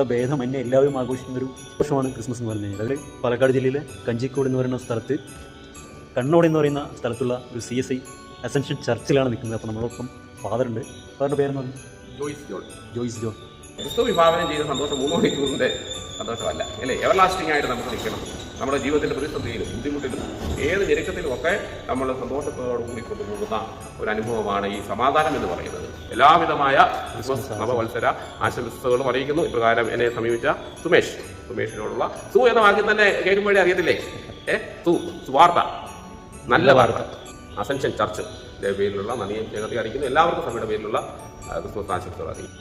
മതഭേദമന്യേ എല്ലാവരും ആഘോഷിക്കുന്ന ഒരു വർഷമാണ് ക്രിസ്മസ് എന്ന് പറഞ്ഞു കഴിഞ്ഞാൽ. അതിൽ പാലക്കാട് ജില്ലയിലെ കഞ്ചിക്കോട് എന്ന് പറയുന്ന സ്ഥലത്ത് കണ്ണോട് എന്ന് പറയുന്ന സ്ഥലത്തുള്ള ഒരു CSI അസെൻഷൻ ചർച്ചിലാണ് നിൽക്കുന്നത്. അപ്പോൾ നമ്മളൊപ്പം ഫാദറുണ്ട്. ഫാദറിൻ്റെ പേരെന്ന് പറഞ്ഞു ജോയ്സ് ജോൺ. ക്രിസ്തു വിഭാവനം ചെയ്ത സന്തോഷം 3 മണിക്കൂറിൻ്റെ സന്തോഷമല്ല അല്ലേ, എവർലാസ്റ്റിംഗ് ആയിട്ട് നമുക്ക് നിൽക്കണം. നമ്മുടെ ജീവിതത്തിൻ്റെ പ്രതിസന്ധിയിലും ബുദ്ധിമുട്ടിലും ഏത് ഞെരുക്കത്തിലും ഒക്കെ നമ്മൾ സന്തോഷത്തോടു കൂടി കൊണ്ടുപോകുന്ന ഒരു അനുഭവമാണ് ഈ സമാധാനം എന്ന് പറയുന്നത്. എല്ലാവിധമായ ക്രിസ്മസ് നവവത്സര ആശംസകളും അറിയിക്കുന്നു. ഇപ്രകാരം എന്നെ സമീപിച്ച സുമേഷിനോടുള്ള എന്ന വാക്യം തന്നെ കേൾക്കുമ്പോഴേ അറിയത്തില്ലേ, സുവാർത്ത, നല്ല വാർത്ത. അസെൻഷൻ ചർച്ച് പേരിലുള്ള നന്ദിയും സ്നേഹത്തെ അറിയിക്കുന്നു. എല്ലാവർക്കും സഭയുടെ പേരിലുള്ള ക്രിസ്മസ് ആശംസകൾ അറിയിക്കും.